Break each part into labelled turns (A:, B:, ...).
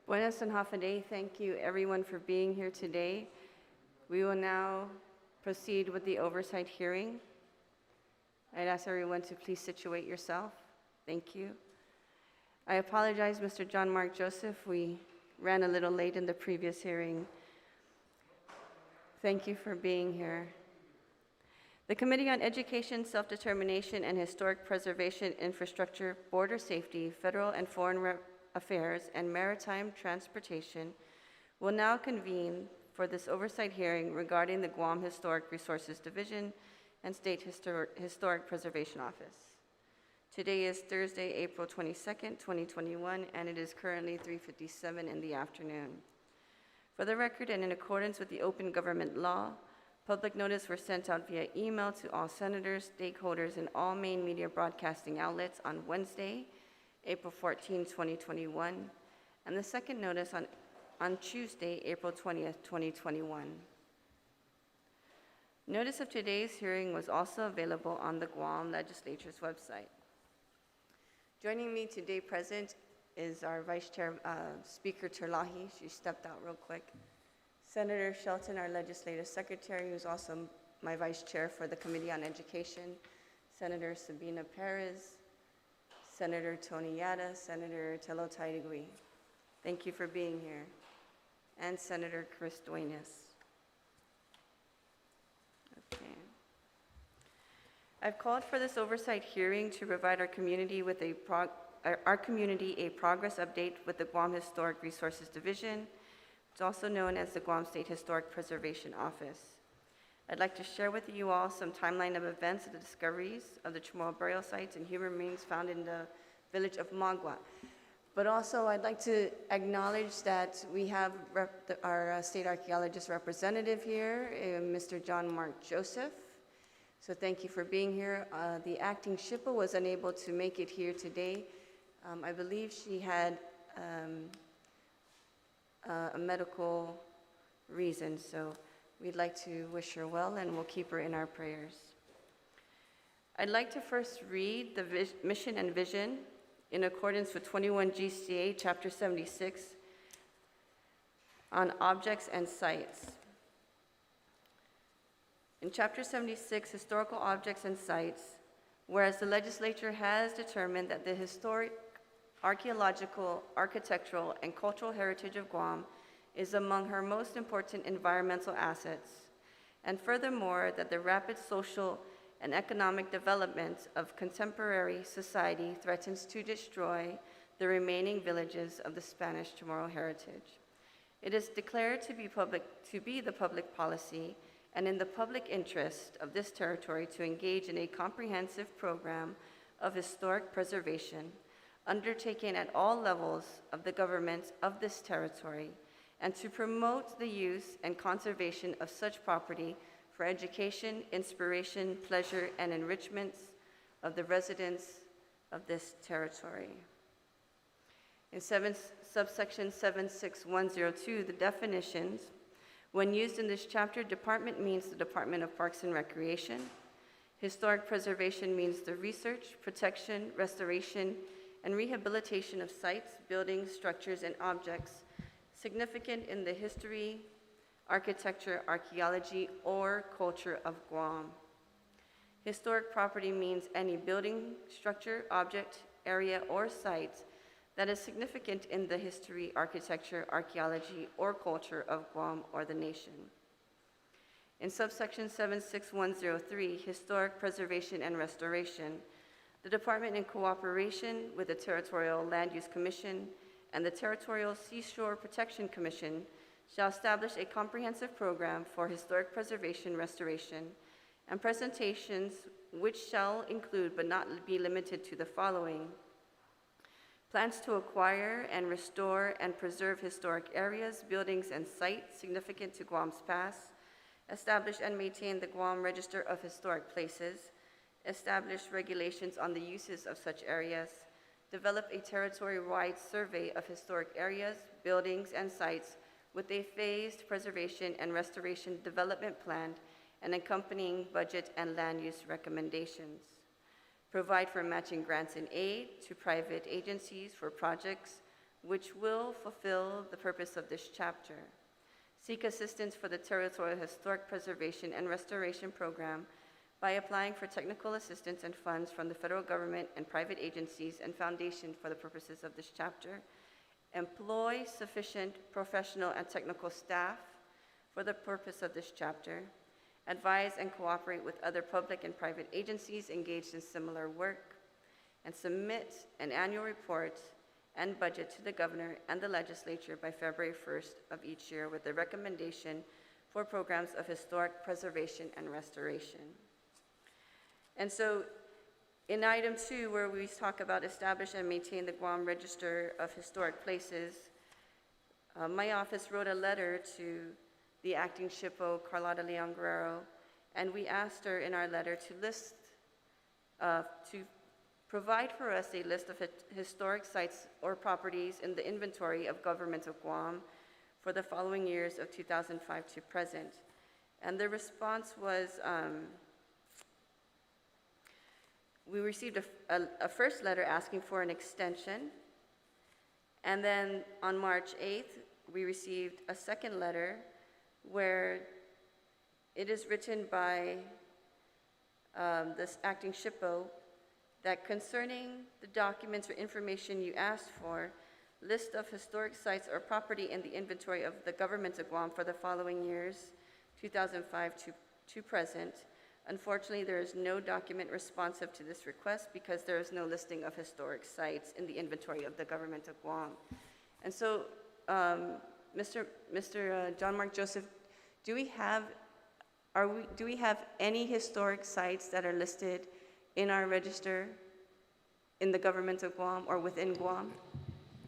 A: Buenas and half a day. Thank you everyone for being here today. We will now proceed with the oversight hearing. I'd ask everyone to please situate yourself. Thank you. I apologize, Mr. John Mark Joseph. We ran a little late in the previous hearing. Thank you for being here. The Committee on Education, Self-Determination, and Historic Preservation, Infrastructure, Border Safety, Federal and Foreign Affairs, and Maritime Transportation will now convene for this oversight hearing regarding the Guam Historic Resources Division and State Historic Preservation Office. Today is Thursday, April 22nd, 2021, and it is currently 3:57 in the afternoon. For the record and in accordance with the open government law, public notice were sent out via email to all senators, stakeholders, and all main media broadcasting outlets on Wednesday, April 14, 2021, and the second notice on Tuesday, April 20th, 2021. Notice of today's hearing was also available on the Guam Legislature's website. Joining me today present is our Vice Chair, Speaker Terlahi. She stepped out real quick. Senator Shelton, our Legislative Secretary, who's also my Vice Chair for the Committee on Education. Senator Sabina Perez, Senator Tony Yada, Senator Telo Taidegui. Thank you for being here. And Senator Chris Duenas. Okay. I've called for this oversight hearing to provide our community with a progress update with the Guam Historic Resources Division. It's also known as the Guam State Historic Preservation Office. I'd like to share with you all some timeline of events of the discoveries of the CHamoru burial sites and human remains found in the village of Måguak. But also I'd like to acknowledge that we have our state archaeologist representative here, Mr. John Mark Joseph. So thank you for being here. The acting SHPA was unable to make it here today. I believe she had a medical reason, so we'd like to wish her well, and we'll keep her in our prayers. I'd like to first read the mission and vision in accordance with 21 GCA, Chapter 76, on objects and sites. In Chapter 76, Historical Objects and Sites, whereas the legislature has determined that the historic, archaeological, architectural, and cultural heritage of Guam is among her most important environmental assets, and furthermore, that the rapid social and economic development of contemporary society threatens to destroy the remaining villages of the Spanish CHamoru heritage. It is declared to be the public policy and in the public interest of this territory to engage in a comprehensive program of historic preservation undertaken at all levels of the government of this territory, and to promote the use and conservation of such property for education, inspiration, pleasure, and enrichment of the residents of this territory. In subsection 76102, the definitions, when used in this chapter, department means the Department of Parks and Recreation. Historic preservation means the research, protection, restoration, and rehabilitation of sites, buildings, structures, and objects significant in the history, architecture, archaeology, or culture of Guam. Historic property means any building, structure, object, area, or site that is significant in the history, architecture, archaeology, or culture of Guam or the nation. In subsection 76103, Historic Preservation and Restoration, the Department, in cooperation with the Territorial Land Use Commission and the Territorial Seashore Protection Commission, shall establish a comprehensive program for historic preservation, restoration, and presentations which shall include but not be limited to the following: plans to acquire and restore and preserve historic areas, buildings, and sites significant to Guam's past, establish and maintain the Guam Register of Historic Places, establish regulations on the uses of such areas, develop a territory-wide survey of historic areas, buildings, and sites with a phased preservation and restoration development plan and accompanying budget and land use recommendations. Provide for matching grants and aid to private agencies for projects which will fulfill the purpose of this chapter. Seek assistance for the Territorial Historic Preservation and Restoration Program by applying for technical assistance and funds from the federal government and private agencies and foundations for the purposes of this chapter. Employ sufficient professional and technical staff for the purpose of this chapter. Advise and cooperate with other public and private agencies engaged in similar work, and submit an annual report and budget to the governor and the legislature by February 1st of each year with a recommendation for programs of historic preservation and restoration. And so in item 2, where we talk about establish and maintain the Guam Register of Historic Places, my office wrote a letter to the acting SHPO, Carlotta Leon Guerrero, and we asked her in our letter to list, to provide for us a list of historic sites or properties in the inventory of Government of Guam for the following years of 2005 to present. And the response was, we received a first letter asking for an extension, and then on March 8th, we received a second letter where it is written by this acting SHPO that concerning the documents or information you asked for, list of historic sites or property in the inventory of the Government of Guam for the following years, 2005 to present. Unfortunately, there is no document responsive to this request because there is no listing of historic sites in the inventory of the Government of Guam. And so, Mr. John Mark Joseph, do we have any historic sites that are listed in our register in the Government of Guam or within Guam?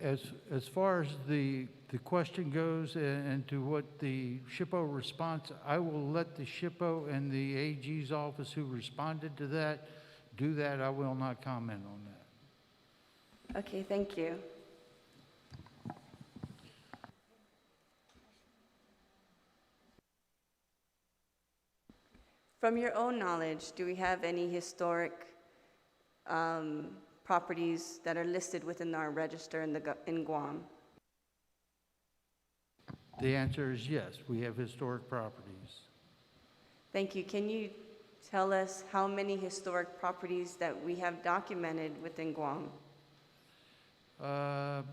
B: As far as the question goes and to what the SHPO response, I will let the SHPO and the AG's office who responded to that do that. I will not comment on that.
A: Okay, thank you. From your own knowledge, do we have any historic properties that are listed within our register in Guam?
B: The answer is yes. We have historic properties.
A: Thank you. Can you tell us how many historic properties that we have documented within Guam?
B: I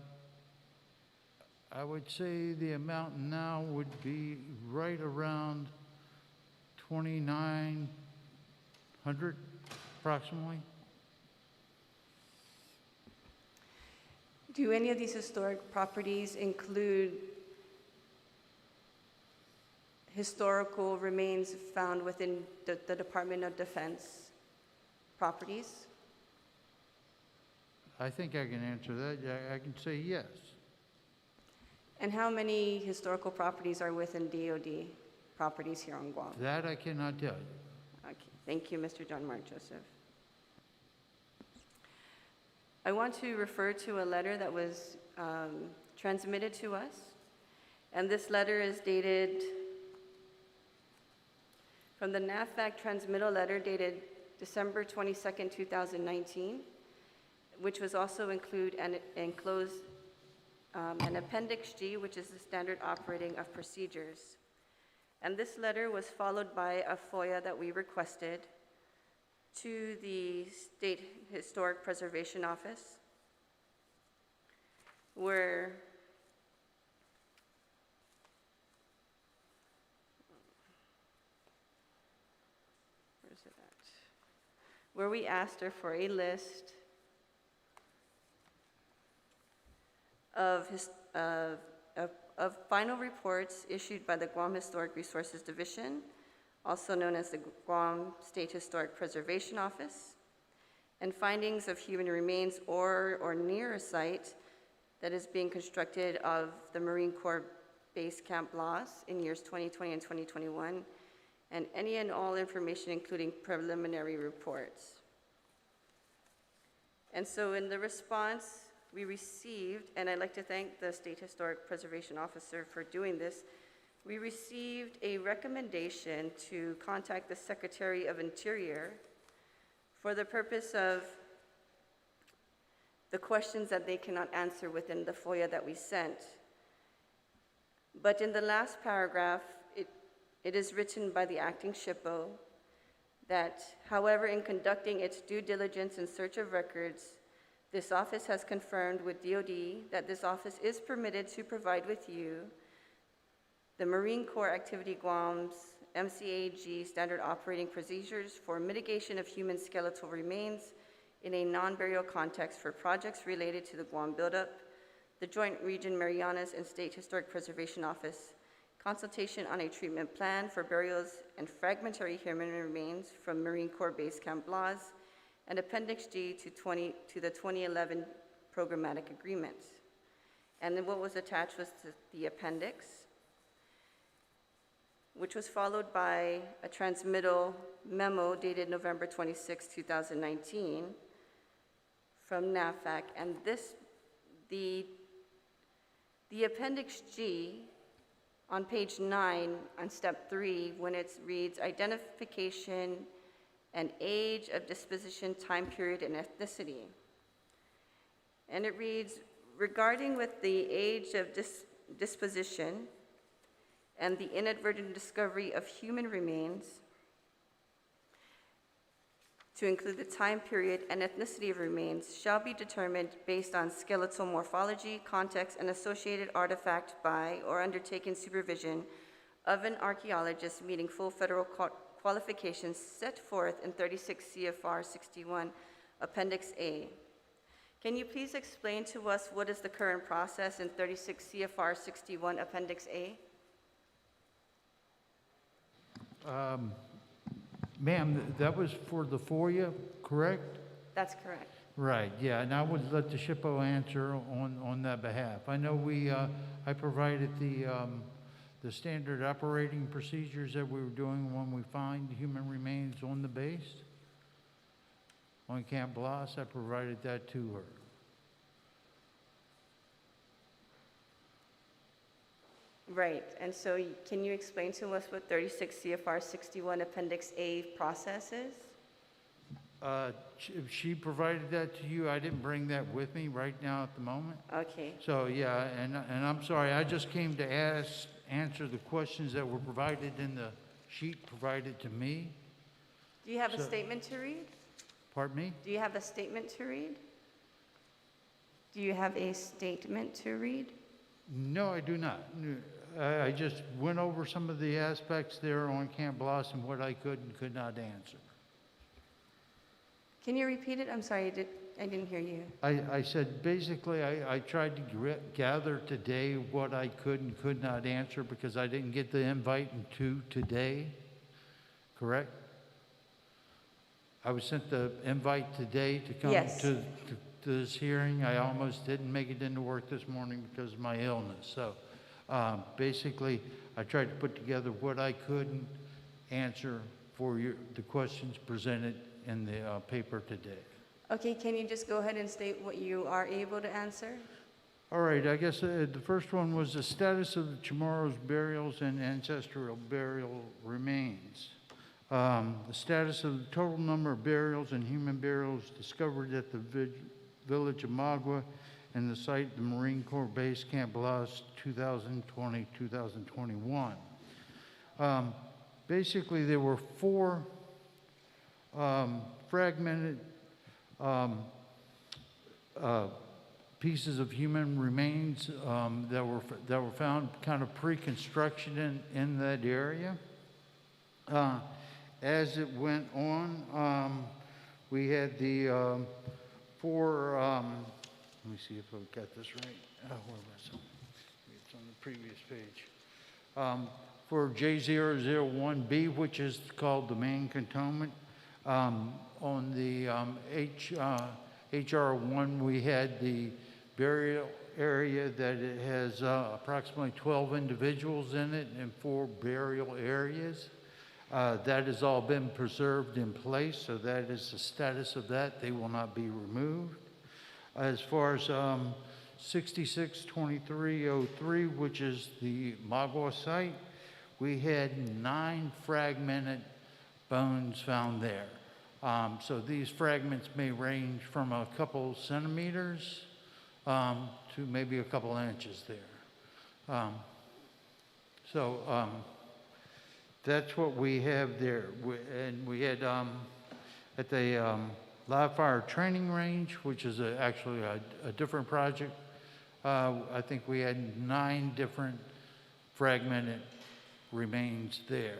B: would say the amount now would be right around 2,900 approximately.
A: Do any of these historic properties include historical remains found within the Department of Defense properties?
B: I think I can answer that. I can say yes.
A: And how many historical properties are within DOD properties here on Guam?
B: That I cannot tell you.
A: Okay, thank you, Mr. John Mark Joseph. I want to refer to a letter that was transmitted to us, and this letter is dated from the NAVFAC transmittal letter dated December 22nd, 2019, which was also enclosed an Appendix G, which is the standard operating of procedures. And this letter was followed by a FOIA that we requested to the State Historic Preservation Office, where where we asked her for a list of final reports issued by the Guam Historic Resources Division, also known as the Guam State Historic Preservation Office, and findings of human remains or near a site that is being constructed of the Marine Corps Base Camp Blaz in years 2020 and 2021, and any and all information including preliminary reports. And so in the response we received, and I'd like to thank the State Historic Preservation Officer for doing this, we received a recommendation to contact the Secretary of Interior for the purpose of the questions that they cannot answer within the FOIA that we sent. But in the last paragraph, it is written by the acting SHPO that, however, in conducting its due diligence in search of records, this office has confirmed with DOD that this office is permitted to provide with you the Marine Corps Activity Guam's MCAG standard operating procedures for mitigation of human skeletal remains in a non-burial context for projects related to the Guam buildup, the Joint Region Marianas and State Historic Preservation Office, consultation on a treatment plan for burials and fragmentary human remains from Marine Corps Base Camp Blaz, and Appendix G to the 2011 Programmatic Agreement. And then what was attached was the appendix, which was followed by a transmittal memo dated November 26, 2019 from NAFAC. And the Appendix G on page 9 on step 3, when it reads identification and age of disposition, time period, and ethnicity. And it reads, regarding with the age of disposition and the inadvertent discovery of human remains, to include the time period and ethnicity of remains, shall be determined based on skeletal morphology, context, and associated artifact by or undertaken supervision of an archaeologist meeting full federal qualifications set forth in 36 CFR 61, Appendix A. Can you please explain to us what is the current process in 36 CFR 61, Appendix A?
B: Ma'am, that was for the FOIA, correct?
A: That's correct.
B: Right, yeah, and I would let the SHPO answer on that behalf. I know I provided the standard operating procedures that we were doing when we find human remains on the base. On Camp Blaz, I provided that to her.
A: Right, and so can you explain to us what 36 CFR 61 Appendix A process is?
B: She provided that to you. I didn't bring that with me right now at the moment.
A: Okay.
B: So, yeah, and I'm sorry, I just came to answer the questions that were provided in the sheet provided to me.
A: Do you have a statement to read?
B: Pardon me?
A: Do you have a statement to read? Do you have a statement to read?
B: No, I do not. I just went over some of the aspects there on Camp Blaz and what I could and could not answer.
A: Can you repeat it? I'm sorry, I didn't hear you.
B: I said, basically, I tried to gather today what I could and could not answer because I didn't get the invite to today, correct? I was sent the invite today to come
A: Yes.
B: to this hearing. I almost didn't make it into work this morning because of my illness. So basically, I tried to put together what I couldn't answer for the questions presented in the paper today.
A: Okay, can you just go ahead and state what you are able to answer?
B: All right, I guess the first one was the status of the CHamoru's burials and ancestral burial remains. The status of the total number of burials and human burials discovered at the village of Måguak and the site, the Marine Corps Base Camp Blaz, 2020-2021. Basically, there were 4 fragmented pieces of human remains that were found kind of pre-construction in that area. As it went on, we had the 4. Let me see if I've got this right. Where was it? It's on the previous page. For J001B, which is called the main cantonment. On the HR1, we had the burial area that it has approximately 12 individuals in it and 4 burial areas. That has all been preserved in place, so that is the status of that. They will not be removed. As far as 662303, which is the Måguak site, we had 9 fragmented bones found there. So these fragments may range from a couple centimeters to maybe a couple inches there. That's what we have there. And we had at the live fire training range, which is actually a different project, I think we had 9 different fragmented remains there.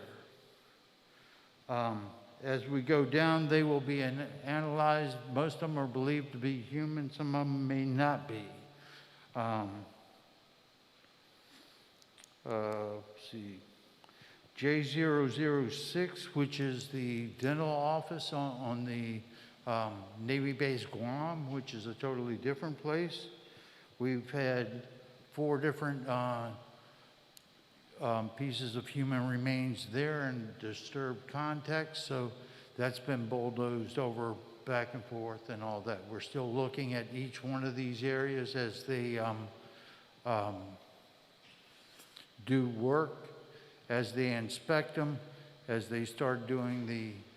B: As we go down, they will be analyzed. Most of them are believed to be human, some of them may not be. Let's see. J006, which is the dental office on the Navy base Guam, which is a totally different place. We've had 4 different pieces of human remains there in disturbed context, so that's been bulldozed over back and forth and all that. We're still looking at each one of these areas as they do work, as they inspect them, as they start doing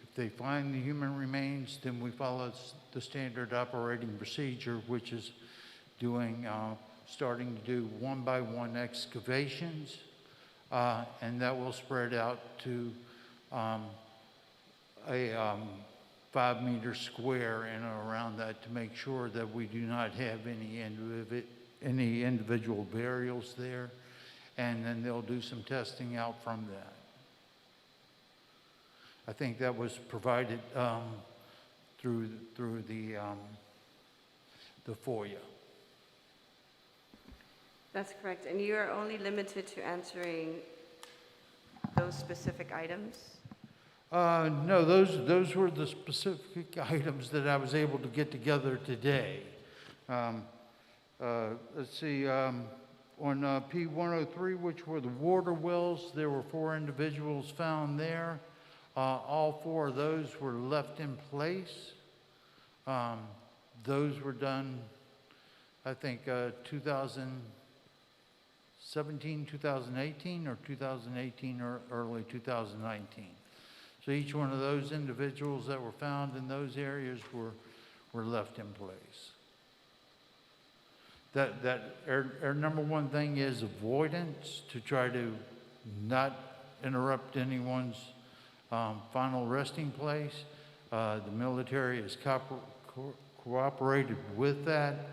B: if they find the human remains, then we follow the standard operating procedure, which is starting to do 1-by-1 excavations, and that will spread out to a 5-meter square and around that to make sure that we do not have any individual burials there, and then they'll do some testing out from that. I think that was provided through the FOIA.
A: That's correct. And you are only limited to answering those specific items?
B: No, those were the specific items that I was able to get together today. Let's see, on P103, which were the water wells, there were 4 individuals found there. All 4 of those were left in place. Those were done, I think, 2017, 2018, or 2018 or early 2019. So each one of those individuals that were found in those areas were left in place. Our number one thing is avoidance, to try to not interrupt anyone's final resting place. The military has cooperated with that.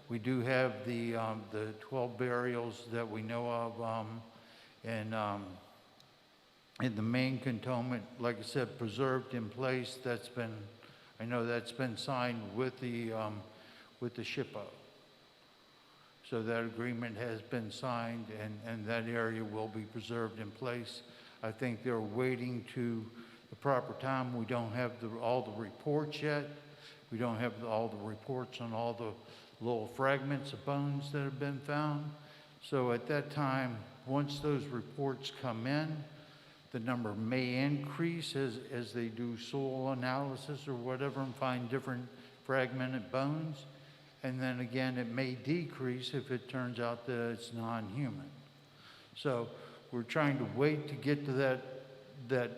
B: We do have the 12 burials that we know of in the main cantonment, like I said, preserved in place. I know that's been signed with the SHPO. So that agreement has been signed, and that area will be preserved in place. I think they're waiting to the proper time. We don't have all the reports yet. We don't have all the reports on all the little fragments of bones that have been found. So at that time, once those reports come in, the number may increase as they do soil analysis or whatever and find different fragmented bones. And then again, it may decrease if it turns out that it's non-human. So we're trying to wait to get to that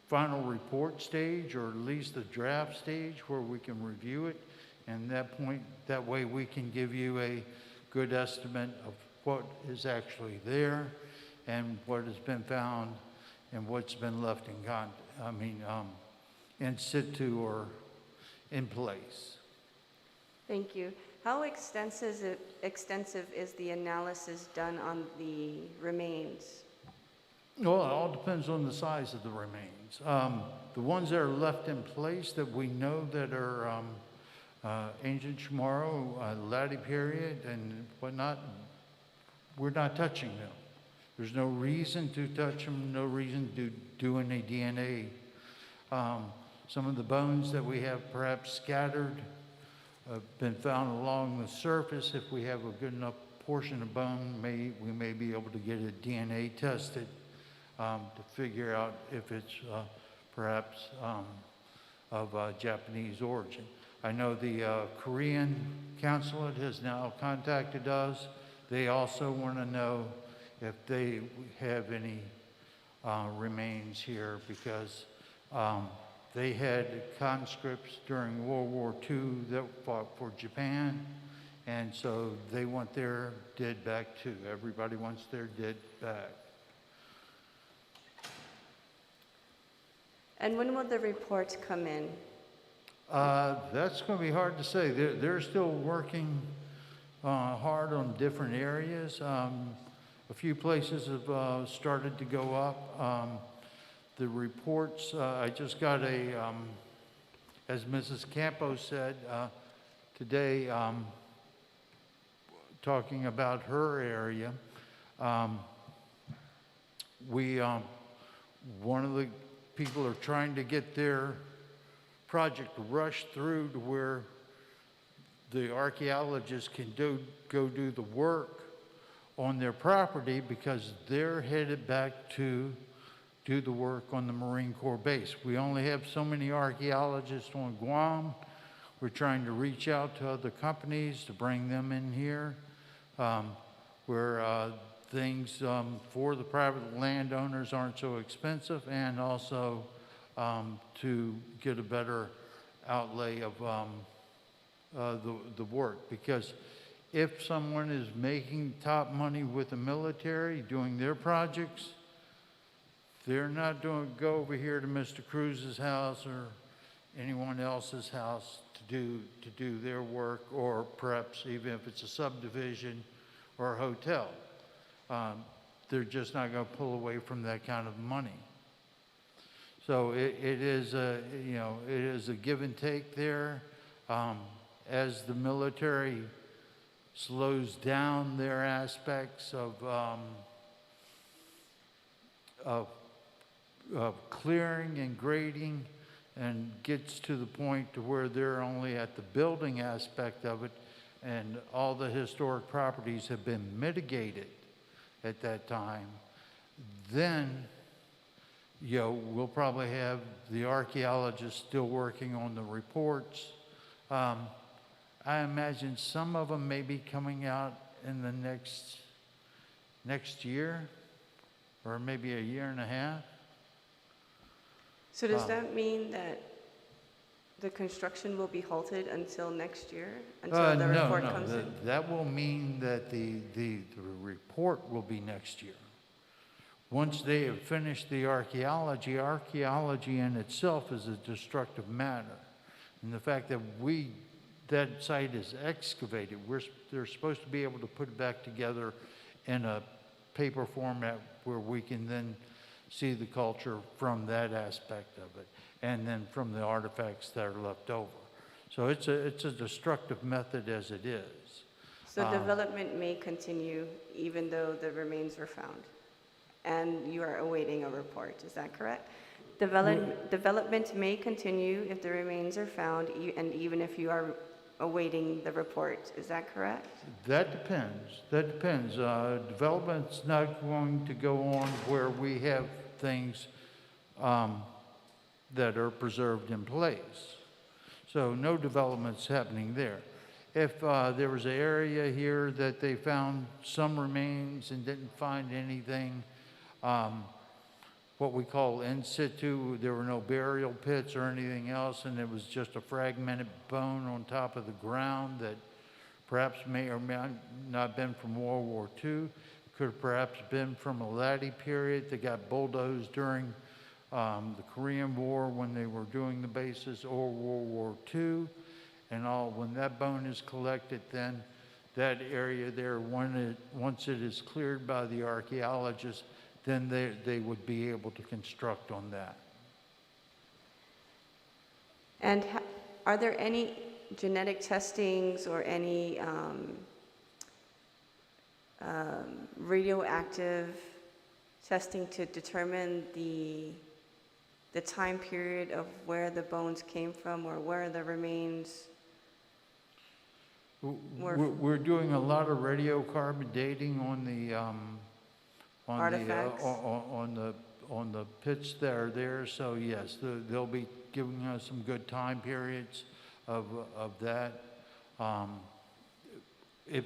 B: final report stage, or at least the draft stage where we can review it. And that way we can give you a good estimate of what is actually there and what has been found and what's been left in situ or in place.
A: Thank you. How extensive is the analysis done on the remains?
B: Well, it all depends on the size of the remains. The ones that are left in place that we know that are ancient CHamoru, Latte period and whatnot, we're not touching them. There's no reason to touch them, no reason to do any DNA. Some of the bones that we have perhaps scattered have been found along the surface. If we have a good enough portion of bone, we may be able to get it DNA tested to figure out if it's perhaps of Japanese origin. I know the Korean consulate has now contacted us. They also want to know if they have any remains here, because They had conscripts during World War II that fought for Japan, and so they want their dead back too. Everybody wants their dead back.
A: And when will the reports come in?
B: That's going to be hard to say. They're still working hard on different areas. A few places have started to go up. The reports, I just got as Mrs. Campos said today, talking about her area, one of the people are trying to get their project rushed through to where the archaeologists can go do the work on their property, because they're headed back to do the work on the Marine Corps base. We only have so many archaeologists on Guam. We're trying to reach out to other companies to bring them in here, where things for the private landowners aren't so expensive, and also to get a better outlay of the work. Because if someone is making top money with the military doing their projects, they're not going to go over here to Mr. Cruz's house or anyone else's house to do their work, or perhaps even if it's a subdivision or a hotel. They're just not going to pull away from that kind of money. So it is a give and take there. As the military slows down their aspects of clearing and grading, and gets to the point to where they're only at the building aspect of it, and all the historic properties have been mitigated at that time, then we'll probably have the archaeologists still working on the reports. I imagine some of them may be coming out in the next year, or maybe a year and a half.
A: So does that mean that the construction will be halted until next year, until the report comes in?
B: That will mean that the report will be next year. Once they have finished the archaeology in itself is a destructive matter. And the fact that that site is excavated, they're supposed to be able to put it back together in a paper format where we can then see the culture from that aspect of it, and then from the artifacts that are left over. So it's a destructive method as it is.
A: So development may continue even though the remains were found, and you are awaiting a report, is that correct? Development may continue if the remains are found, and even if you are awaiting the report, is that correct?
B: That depends. Development's not going to go on where we have things that are preserved in place. So no development's happening there. If there was an area here that they found some remains and didn't find anything, what we call in situ, there were no burial pits or anything else, and it was just a fragmented bone on top of the ground that perhaps may or may not have been from World War II, could have perhaps been from a laddie period that got bulldozed during the Korean War when they were doing the bases, or World War II, and all. When that bone is collected, then that area there, once it is cleared by the archaeologists, then they would be able to construct on that.
A: And are there any genetic testings or any radioactive testing to determine the time period of where the bones came from, or where the remains were?
B: We're doing a lot of radiocarbon dating on the
A: Artifacts?
B: on the pits that are there. So yes, they'll be giving us some good time periods of that. If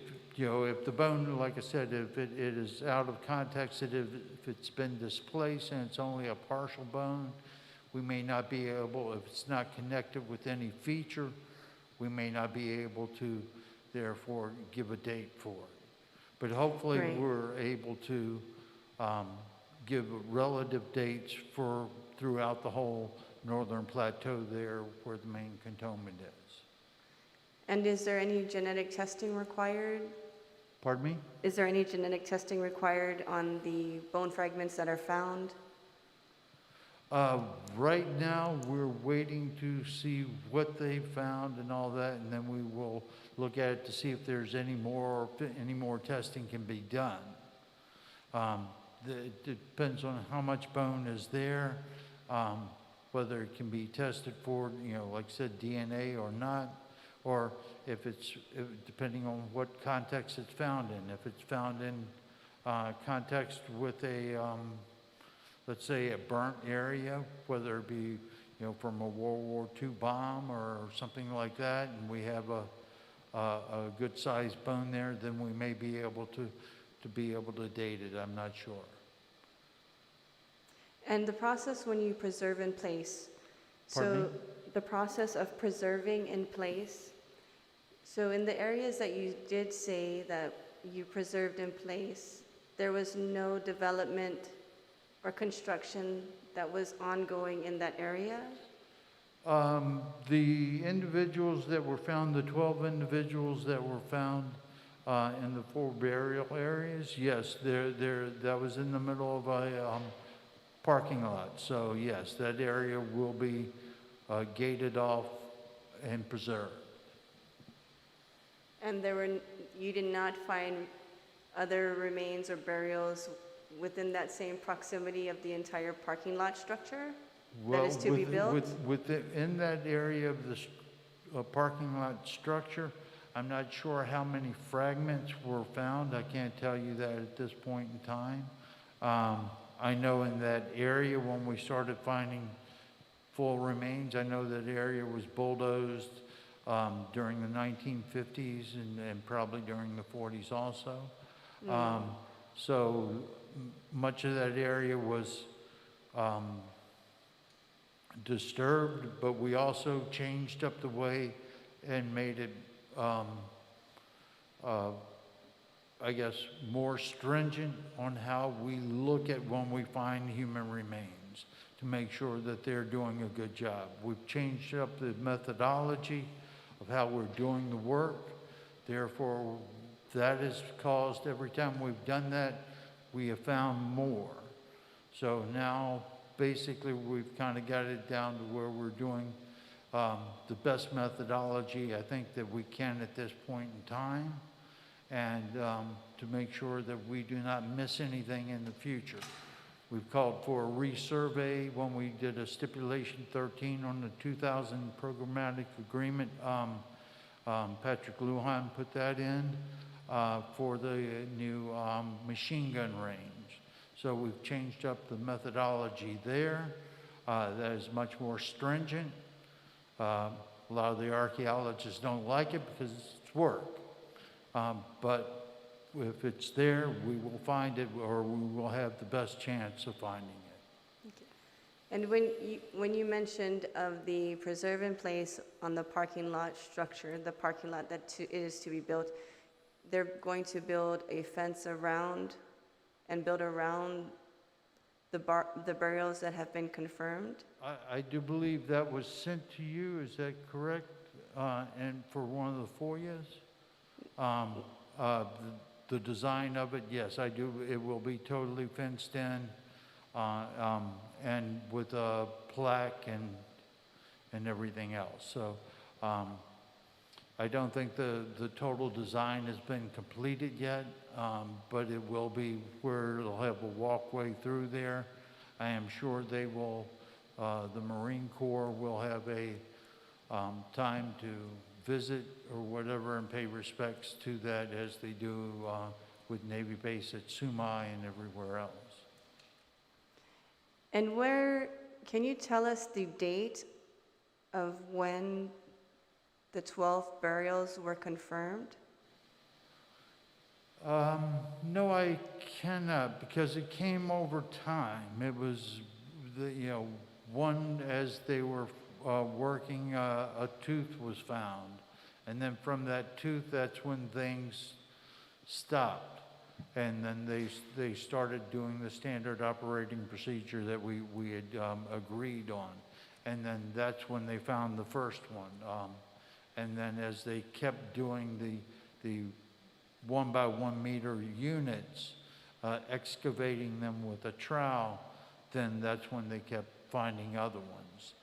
B: the bone, like I said, if it is out of context, if it's been displaced and it's only a partial bone, We may not be able, if it's not connected with any feature, we may not be able to therefore give a date for it. But hopefully
A: Right.
B: we're able to give relative dates for throughout the whole northern plateau there where the main cantonment is.
A: And is there any genetic testing required?
B: Pardon me?
A: Is there any genetic testing required on the bone fragments that are found?
B: Right now, we're waiting to see what they found and all that, and then we will look at it to see if there's any more testing can be done. It depends on how much bone is there, whether it can be tested for, like I said, DNA or not, or if depending on what context it's found in. If it's found in context with a let's say a burnt area, whether it be, from a World War II bomb or something like that, and we have a good sized bone there, then we may be able to date it. I'm not sure.
A: And the process when you preserve in place,
B: Pardon me?
A: the process of preserving in place, so in the areas that you did say that you preserved in place, there was no development or construction that was ongoing in that area?
B: The individuals that were found, the 12 individuals that were found in the 4 burial areas, yes, that was in the middle of a parking lot. So yes, that area will be gated off and preserved.
A: And you did not find other remains or burials within that same proximity of the entire parking lot structure that is to be built?
B: Within that area of the parking lot structure, I'm not sure how many fragments were found. I can't tell you that at this point in time. I know in that area when we started finding full remains, I know that area was bulldozed during the 1950s and probably during the 40s also. So much of that area was disturbed, but we also changed up the way and made it, I guess, more stringent on how we look at when we find human remains to make sure that they're doing a good job. We've changed up the methodology of how we're doing the work. Therefore, that has caused, every time we've done that, we have found more. So now, basically, we've kind of got it down to where we're doing the best methodology I think that we can at this point in time, and to make sure that we do not miss anything in the future. We've called for a resurvey when we did a stipulation 13 on the 2000 programmatic agreement. Patrick Lujan put that in for the new machine gun range. So we've changed up the methodology there. That is much more stringent. A lot of the archaeologists don't like it because it's work. But if it's there, we will find it, or we will have the best chance of finding it.
A: Okay. And when you mentioned of the preserve in place on the parking lot structure, the parking lot that is to be built, they're going to build a fence around and build around the burials that have been confirmed?
B: I do believe that was sent to you, is that correct? And for one of the FOIAs? The design of it, yes, I do. It will be totally fenced in and with a plaque and everything else. So I don't think the total design has been completed yet, but it will be where it'll have a walkway through there. I am sure they will, the Marine Corps will have a time to visit or whatever and pay respects to that as they do with Navy base at Sumai and everywhere else.
A: And can you tell us the date of when the 12 burials were confirmed?
B: No, I cannot, because it came over time. It was one, as they were working, a tooth was found. And then from that tooth, that's when things stopped. And then they started doing the standard operating procedure that we had agreed on. And then that's when they found the first one. And then as they kept doing the 1 by 1 meter units, excavating them with a trowel, then that's when they kept finding other ones.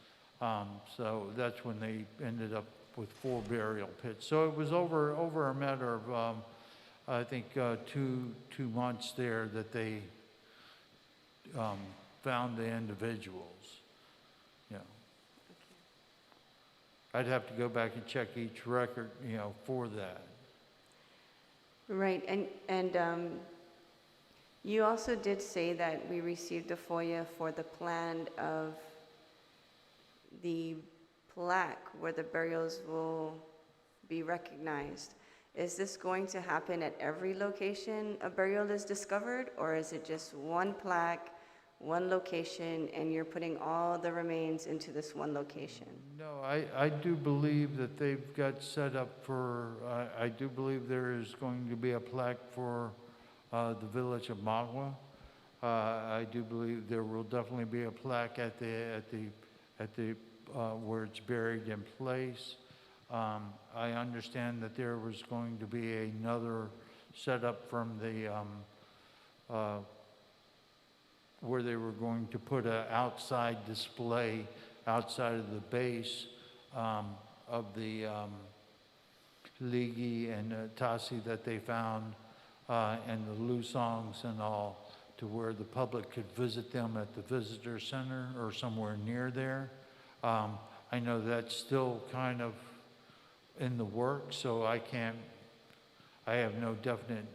B: So that's when they ended up with 4 burial pits. So it was over a matter of, I think, 2 months there that they found the individuals. You know, I'd have to go back and check each record, you know, for that.
A: Right, and you also did say that we received a FOIA for the plan of the plaque where the burials will be recognized. Is this going to happen at every location a burial is discovered, or is it just one plaque, one location, and you're putting all the remains into this one location?
B: No, I do believe that they've got set up for, I do believe there is going to be a plaque for the village of Måguak. I do believe there will definitely be a plaque at the where it's buried in place. I understand that there was going to be another setup from the where they were going to put an outside display outside of the base of the Ligi and Tasi that they found, and the Lusongs and all, to where the public could visit them at the visitor center or somewhere near there. I know that's still kind of in the works, so I have no definite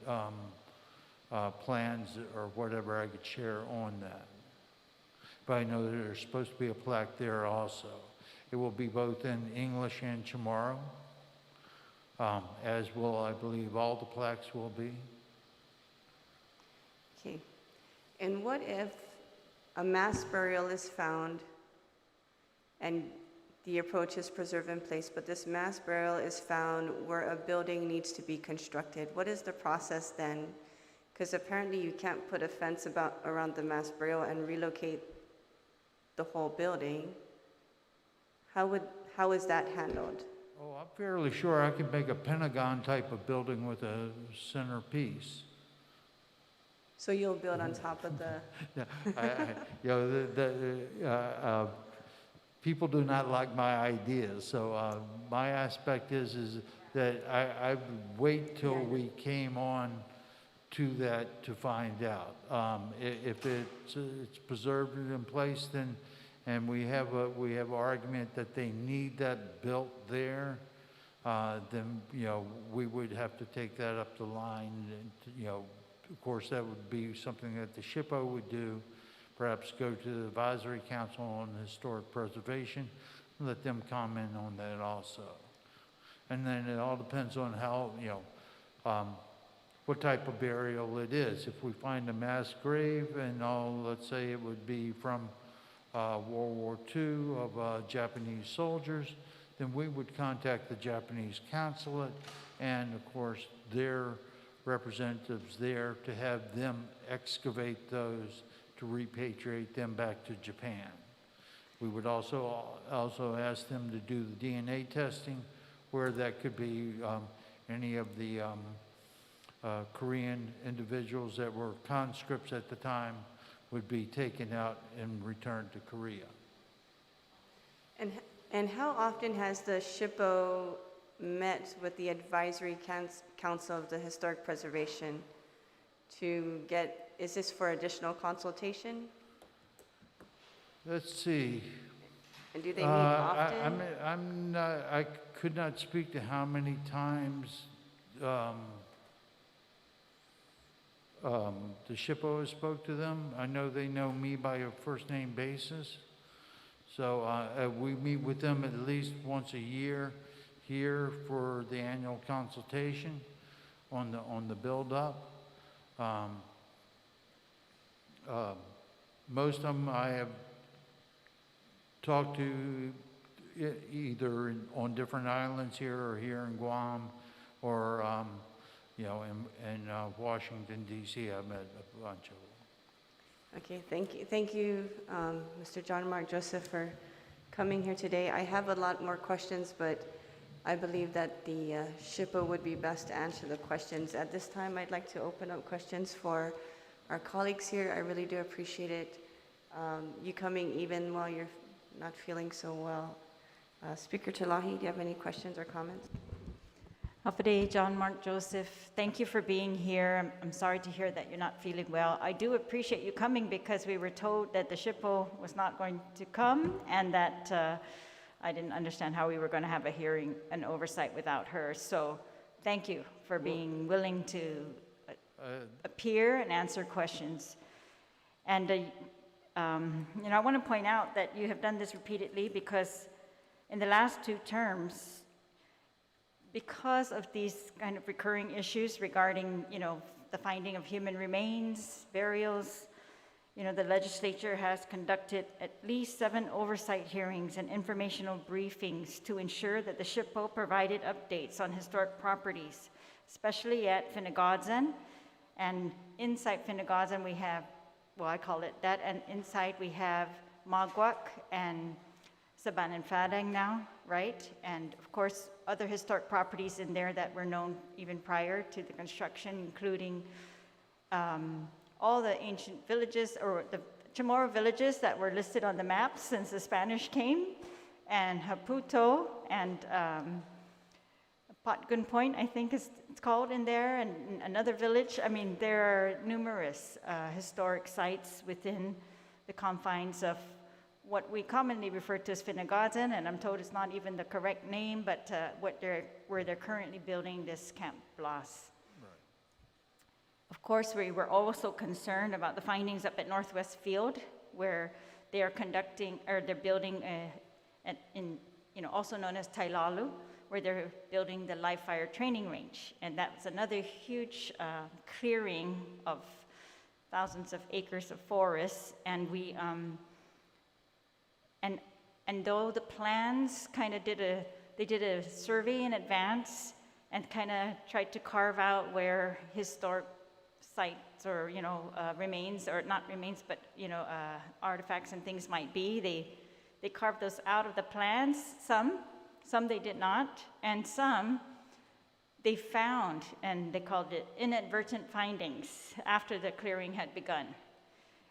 B: plans or whatever I could share on that. But I know that there's supposed to be a plaque there also. It will be both in English and CHamoru, as will, I believe, all the plaques will be.
A: Okay. And what if a mass burial is found and the approach is preserved in place, but this mass burial is found where a building needs to be constructed? What is the process then? Because apparently you can't put a fence around the mass burial and relocate the whole building. How is that handled?
B: Oh, I'm fairly sure I could make a pentagon type of building with a centerpiece.
A: So you'll build on top of the...
B: You know, people do not like my ideas, so my aspect is that I would wait till we came on to that to find out. If it's preserved in place, then, and we have argument that they need that built there, then, you know, we would have to take that up the line. And, you know, of course, that would be something that the SHPO would do. Perhaps go to the Advisory Council on Historic Preservation and let them comment on that also. And then it all depends on how, you know, what type of burial it is. If we find a mass grave and all, let's say it would be from World War II of Japanese soldiers, then we would contact the Japanese consulate and, of course, their representatives there to have them excavate those to repatriate them back to Japan. We would also ask them to do the DNA testing, where that could be any of the Korean individuals that were conscripts at the time would be taken out and returned to Korea.
A: And how often has the SHPO met with the Advisory Council of the Historic Preservation to get, is this for additional consultation?
B: Let's see.
A: And do they meet often?
B: I could not speak to how many times the SHPO has spoke to them. I know they know me by a first name basis. So we meet with them at least once a year here for the annual consultation on the build-up. Most of them I have talk to either on different islands here or here in Guam, or, you know, in Washington DC, I met a bunch of them.
A: Okay, thank you. Thank you, Mr. John Mark Joseph, for coming here today. I have a lot more questions, but I believe that the SHPO would be best to answer the questions. At this time, I'd like to open up questions for our colleagues here. I really do appreciate it. You coming even while you're not feeling so well. Speaker Talahi, do you have any questions or comments?
C: Hafade, John Mark Joseph, thank you for being here. I'm sorry to hear that you're not feeling well. I do appreciate you coming because we were told that the SHPO was not going to come, and that I didn't understand how we were going to have a hearing and oversight without her. So thank you for being willing to appear and answer questions. And you know, I want to point out that you have done this repeatedly because in the last 2 terms, because of these kind of recurring issues regarding, you know, the finding of human remains, burials, you know, the legislature has conducted at least 7 oversight hearings and informational briefings to ensure that the SHPO provided updates on historic properties, especially at Finnegodzin. And inside Finnegodzin we have, well, I call it that, and inside we have Måguak and Saban and Fadang now, right? And of course, other historic properties in there that were known even prior to the construction, including all the ancient villages, or the CHamoru villages that were listed on the map since the Spanish came, and Haputo, and Potgun Point, I think it's called in there, and another village. I mean, there are numerous historic sites within the confines of what we commonly refer to as Finnegodzin, and I'm told it's not even the correct name, but where they're currently building this Camp Blaz. Right. Of course, we were also concerned about the findings up at Northwest Field, where they are conducting, or they're building you know, also known as Tailalu, where they're building the live fire training range, and that's another huge clearing of thousands of acres of forests, and we. And though the plans kind of did a survey in advance and kind of tried to carve out where historic sites, or, you know, remains, or not remains, but, you know, artifacts and things might be, they carved those out of the plans. Some they did not, and some they found, and they called it inadvertent findings after the clearing had begun.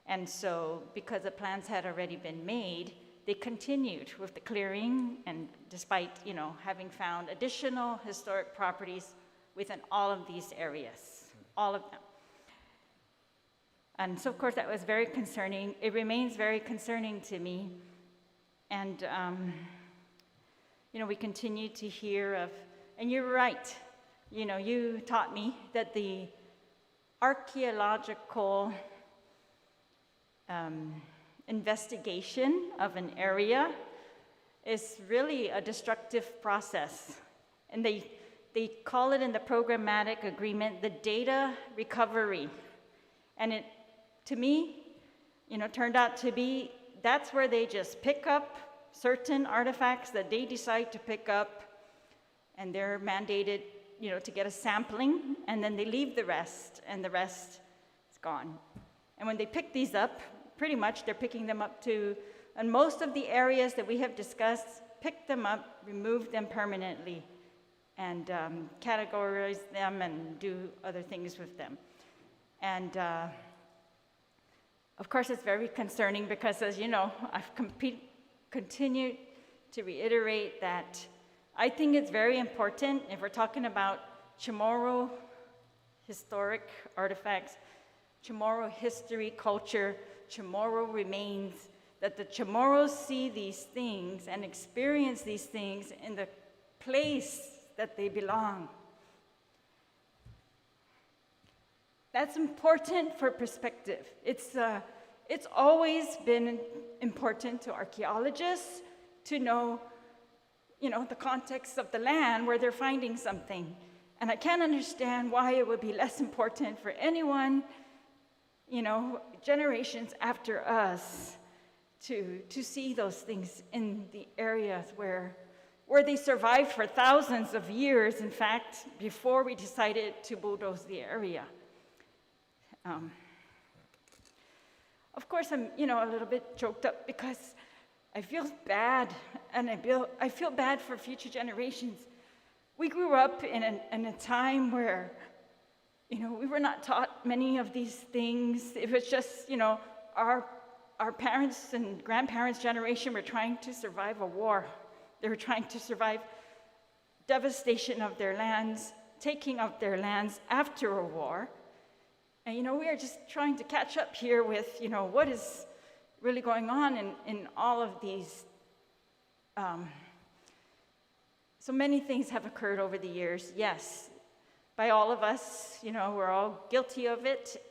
C: And so, because the plans had already been made, they continued with the clearing, and despite, you know, having found additional historic properties within all of these areas, all of them. And so, of course, that was very concerning. It remains very concerning to me. And, you know, we continue to hear of, and you're right, you know, you taught me that the archaeological investigation of an area is really a destructive process. And they call it in the programmatic agreement the data recovery. And it, to me, you know, turned out to be, that's where they just pick up certain artifacts that they decide to pick up, and they're mandated, you know, to get a sampling, and then they leave the rest, and the rest is gone. And when they pick these up, pretty much they're picking them up to, and most of the areas that we have discussed, pick them up, remove them permanently, and categorize them and do other things with them. And of course, it's very concerning because, as you know, I've continued to reiterate that I think it's very important, if we're talking about CHamoru historic artifacts, CHamoru history, culture, CHamoru remains, that the CHamoros see these things and experience these things in the place that they belong. That's important for perspective. It's always been important to archaeologists to know, you know, the context of the land where they're finding something. And I can't understand why it would be less important for anyone, you know, generations after us, to see those things in the areas where they survived for thousands of years, in fact, before we decided to bulldoze the area. Of course, I'm, a little bit choked up because I feel bad, and I feel bad for future generations. We grew up in a time where, we were not taught many of these things. It was just, our parents' and grandparents' generation were trying to survive a war. They were trying to survive devastation of their lands, taking of their lands after a war. And, we are just trying to catch up here with, what is really going on in all of these. So many things have occurred over the years, yes, by all of us, we're all guilty of it.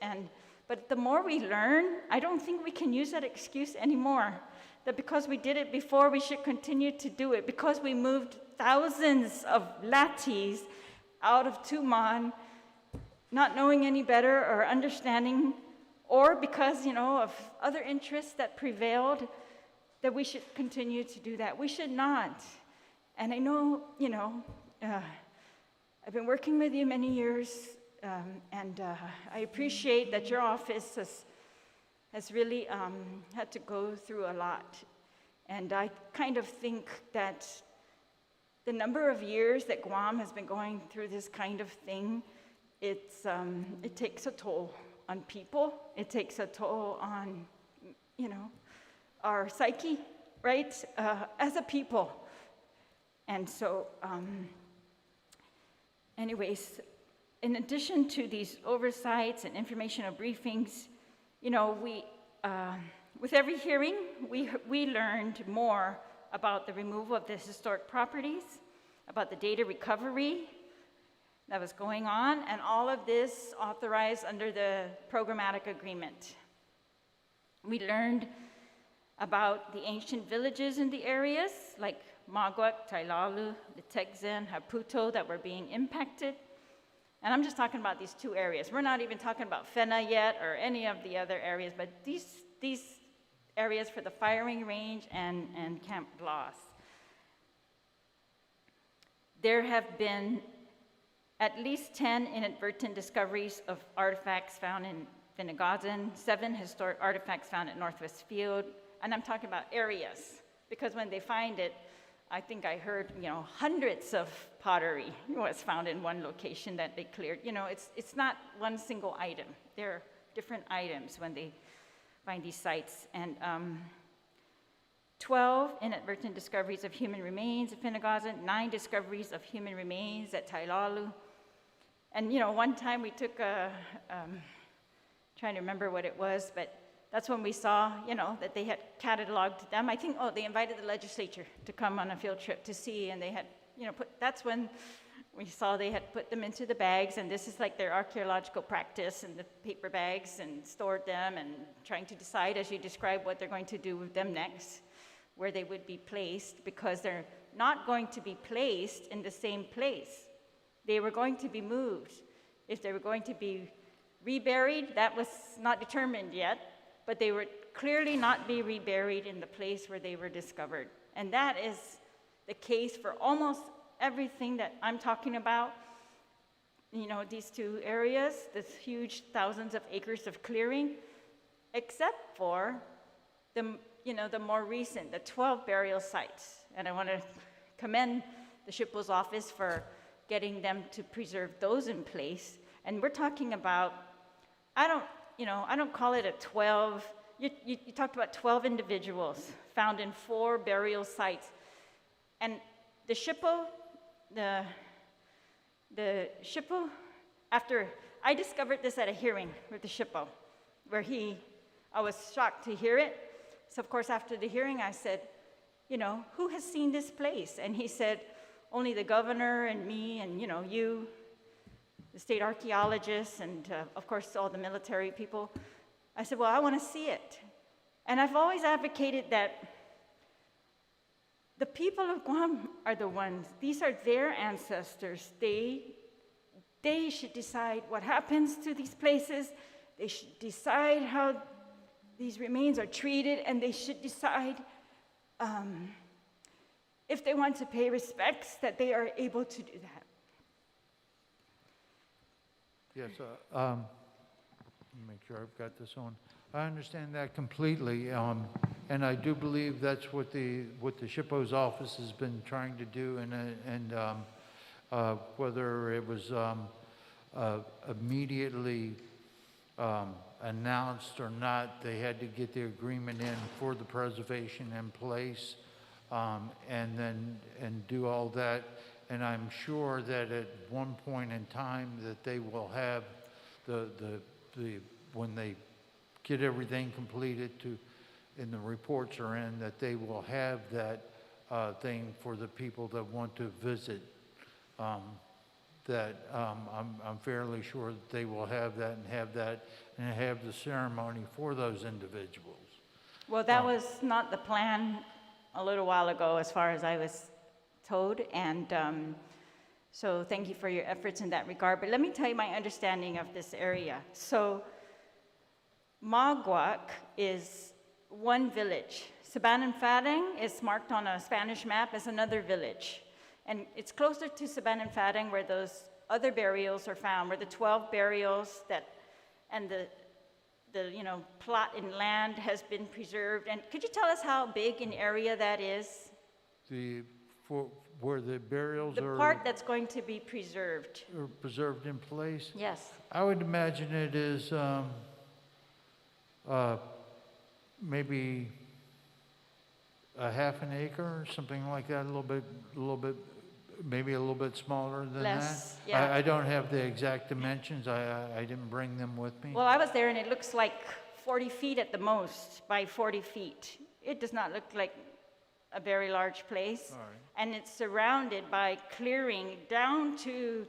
C: But the more we learn, I don't think we can use that excuse anymore. That because we did it before, we should continue to do it. Because we moved thousands of latis out of Tuman, not knowing any better or understanding, or because, of other interests that prevailed, that we should continue to do that. We should not. And I know, I've been working with you many years, and I appreciate that your office has really had to go through a lot. And I kind of think that the number of years that Guam has been going through this kind of thing, it takes a toll on people. It takes a toll on, our psyche, right, as a people. And so, anyways, in addition to these oversights and informational briefings, with every hearing, we learned more about the removal of the historic properties, about the data recovery that was going on, and all of this authorized under the programmatic agreement. We learned about the ancient villages in the areas, like Måguak, Tailalu, the Texan, Haputo, that were being impacted. And I'm just talking about these two areas. We're not even talking about Fena yet or any of the other areas, but these areas for the firing range and Camp Blaz. There have been at least 10 inadvertent discoveries of artifacts found in Finagazan, 7 historic artifacts found at Northwest Field, and I'm talking about areas, because when they find it, I think I heard, hundreds of pottery was found in one location that they cleared. It's not one single item. There are different items when they find these sites. And 12 inadvertent discoveries of human remains at Finagazan, 9 discoveries of human remains at Tailalu. And, one time we took trying to remember what it was, but that's when we saw, that they had cataloged them. I think, they invited the legislature to come on a field trip to see, and they had, that's when we saw they had put them into the bags, and this is like their archaeological practice, and the paper bags, and stored them, and trying to decide, as you described, what they're going to do with them next, where they would be placed, because they're not going to be placed in the same place. They were going to be moved. If they were going to be reburied, that was not determined yet, but they would clearly not be reburied in the place where they were discovered. And that is the case for almost everything that I'm talking about. These two areas, this huge thousands of acres of clearing, except for the more recent, the 12 burial sites. And I want to commend the SHPO's office for getting them to preserve those in place. And we're talking about, I don't call it a 12, you talked about 12 individuals found in 4 burial sites. And the SHPO, the SHPO, after, I discovered this at a hearing with the SHPO, where I was shocked to hear it. So of course, after the hearing, I said, who has seen this place? And he said, only the governor and me and, you, the state archaeologists, and of course, all the military people. I said, well, I want to see it. And I've always advocated that the people of Guam are the ones, these are their ancestors. They should decide what happens to these places. They should decide how these remains are treated, and they should decide if they want to pay respects, that they are able to do that.
B: Yes, let me make sure I've got this on. I understand that completely, and I do believe that's what the SHPO's office has been trying to do, and whether it was immediately announced or not, they had to get the agreement in for the preservation in place, and do all that. And I'm sure that at one point in time that they will have when they get everything completed and the reports are in, that they will have that thing for the people that want to visit. I'm fairly sure that they will have that and have the ceremony for those individuals.
C: Well, that was not the plan a little while ago, as far as I was told, and so thank you for your efforts in that regard. But let me tell you my understanding of this area. So Måguak is one village. Sabananfadang is marked on a Spanish map as another village. And it's closer to Sabananfadang where those other burials are found, where the 12 burials and the plot in land has been preserved. And could you tell us how big an area that is?
B: Where the burials
C: The
B: are...
C: part that's going to be preserved.
B: Or preserved in place?
C: Yes.
B: I would imagine it is maybe a half an acre or something like that, maybe a little bit smaller than
C: Less,
B: that.
C: yeah.
B: I don't have the exact dimensions. I didn't bring them with me.
C: Well, I was there, and it looks like 40 feet at the most by 40 feet. It does not look like a very large place.
B: All right.
C: And it's surrounded by clearing down to,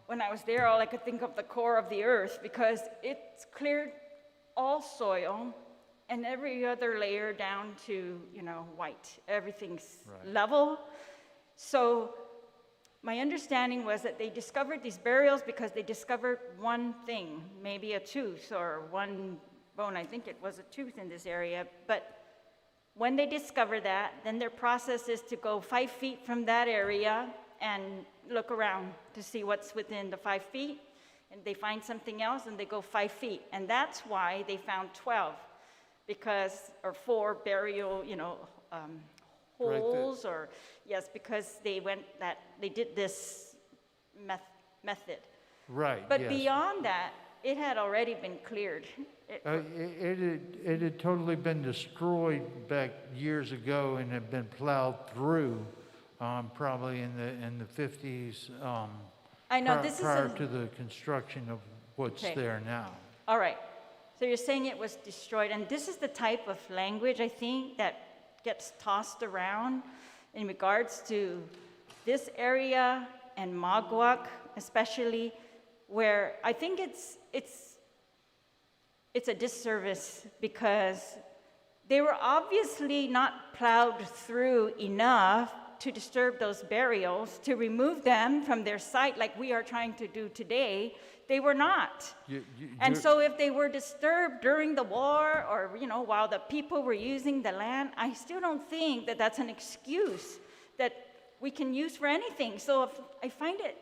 C: when I was there, all I could think of the core of the earth, because it's cleared all soil and every other layer down to, white. Everything's
B: Right.
C: level. So my understanding was that they discovered these burials because they discovered one thing, maybe a tooth or one bone. I think it was a tooth in this area. But when they discover that, then their process is to go 5 feet from that area and look around to see what's within the 5 feet. And they find something else, and they go 5 feet. And that's why they found 12, or 4 burial, holes, because they did this method.
B: Right,
C: But
B: yes.
C: beyond that, it had already been cleared.
B: It had totally been destroyed back years ago and had been plowed through, probably in the 50s.
C: I know this
B: prior
C: is
B: to the construction of what's
C: Okay.
B: there now.
C: All right. So you're saying it was destroyed, and this is the type of language, I think, that gets tossed around in regards to this area and Måguak, especially, where I think it's a disservice, because they were obviously not plowed through enough to disturb those burials, to remove them from their site like we are trying to do today. They were not. And so if they were disturbed during the war, or while the people were using the land, I still don't think that that's an excuse that we can use for anything. So if I find it,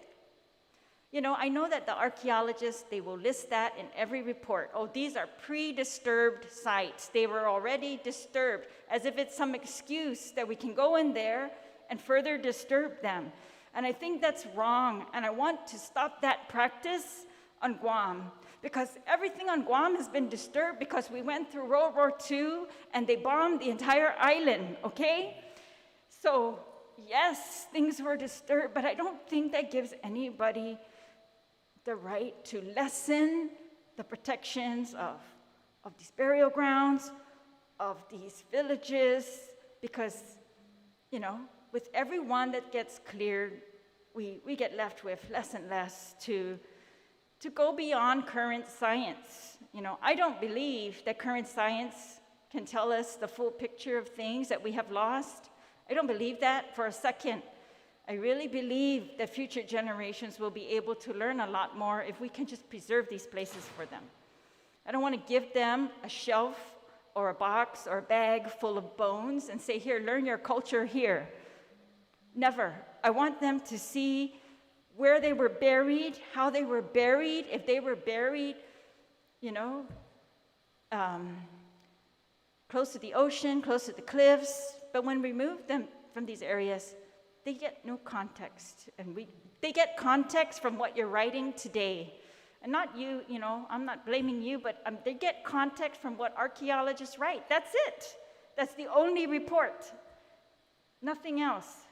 C: I know that the archaeologists, they will list that in every report. Oh, these are pre-disturbed sites. They were already disturbed, as if it's some excuse that we can go in there and further disturb them. And I think that's wrong, and I want to stop that practice on Guam, because everything on Guam has been disturbed because we went through World War II and they bombed the entire island, okay? So yes, things were disturbed, but I don't think that gives anybody the right to lessen the protections of these burial grounds, of these villages, because, with every one that gets cleared, we get left with less and less to go beyond current science. I don't believe that current science can tell us the full picture of things that we have lost. I don't believe that for a second. I really believe that future generations will be able to learn a lot more if we can just preserve these places for them. I don't want to give them a shelf or a box or a bag full of bones and say, here, learn your culture here. Never. I want them to see where they were buried, how they were buried, if they were buried, you know, close to the ocean, close to the cliffs. But when we move them from these areas, they get no context. And they get context from what you're writing today. And not you, you know, I'm not blaming you, but they get context from what archaeologists write. That's it. That's the only report. Nothing else.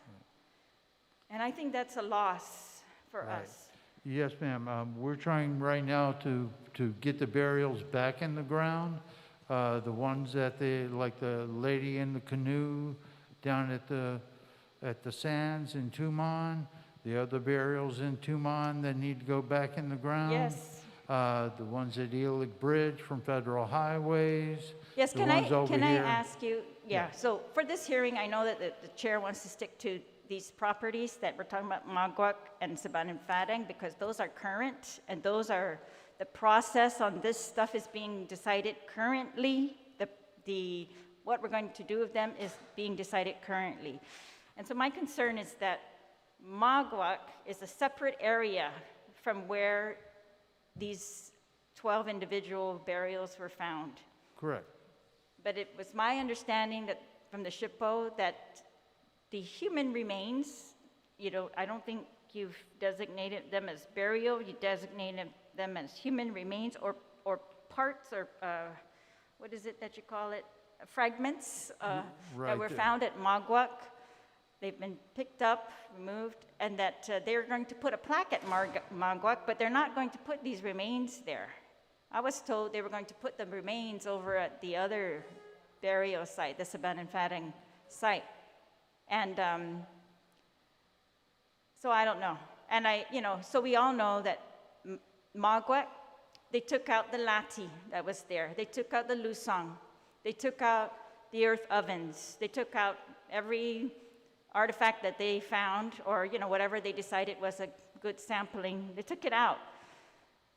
C: And I think that's a loss for us.
B: Yes, ma'am. We're trying right now to get the burials back in the ground. The ones that like the lady in the canoe down at the sands in Tumon, the other burials in Tumon that need to go back in the ground.
C: Yes.
B: The ones at Elik Bridge from Federal Highways.
C: Yes,
B: the
C: can
B: ones over
C: I
B: here.
C: ask you, yeah, so for this hearing, I know that the chair wants to stick to these properties that we're talking about, Måguak and Saban because those are current, and those are, the process on this stuff is being decided currently. What we're going to do with them is being decided currently. And so my concern is that Måguak is a separate area from where these 12 individual burials were found.
B: Correct.
C: But it was my understanding that from the SHPO that the human remains, you know, I don't think you've designated them as burial, you designated them as human remains or parts or, what is it that you call it? Fragments that were found at Måguak. They've been picked up, removed, and that they're going to put a plaque at Måguak, but they're not going to put these remains there. I was told they were going to put the remains over at the other burial site, the Saban site. And so I don't know. And so we all know that Måguak, they took out the lati that was there. They took out the lusang. They took out the earth ovens. They took out every artifact that they found, or whatever they decided was a good sampling. They took it out.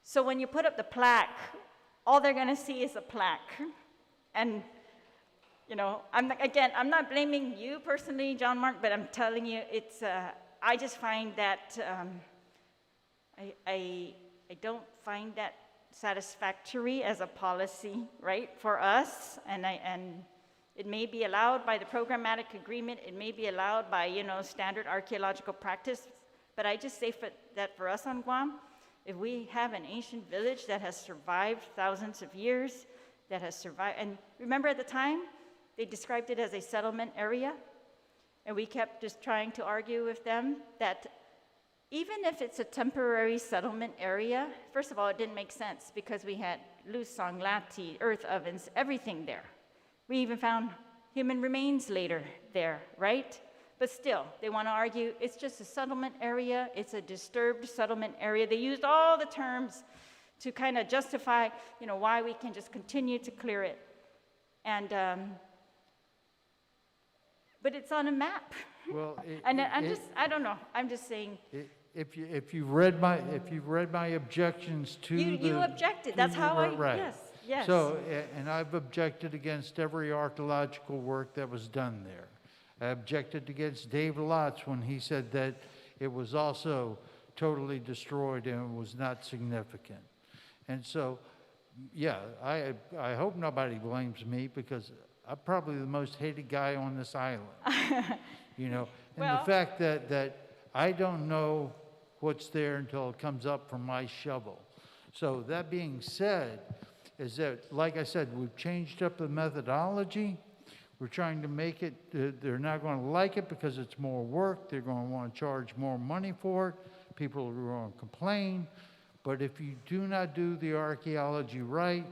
C: So when you put up the plaque, all they're going to see is a plaque. And I'm not blaming you personally, John Mark, but I'm telling you, it's. I just find that I don't find that satisfactory as a policy, right, for us, and it may be allowed by the programmatic agreement. It may be allowed by standard archaeological practice, but I just say that for us on Guam, if we have an ancient village that has survived thousands of years, that has survived, and remember at the time, they described it as a settlement area, and we kept just trying to argue with them that even if it's a temporary settlement area, first of all, it didn't make sense because we had lusang, lati, earth ovens, everything there. We even found human remains later there, right? But still, they want to argue it's just a settlement area, it's a disturbed settlement area. They used all the terms to kind of justify, why we can just continue to clear it. And but it's on a map.
B: Well,
C: I don't know. I'm just saying.
B: If you've read my objections to
C: you objected. That's how
B: right.
C: Yes.
B: So, and I've objected against every archaeological work that was done there. I objected against Dave Lotz when he said that it was also totally destroyed and was not significant. And so, yeah, I hope nobody blames me because I'm probably the most hated guy on this island. And the fact that I don't know what's there until it comes up from my shovel. So that being said, is that, like I said, we've changed up the methodology. We're trying to make it, they're not going to like it because it's more work. They're going to want to charge more money for it. People are going to complain. But if you do not do the archaeology right,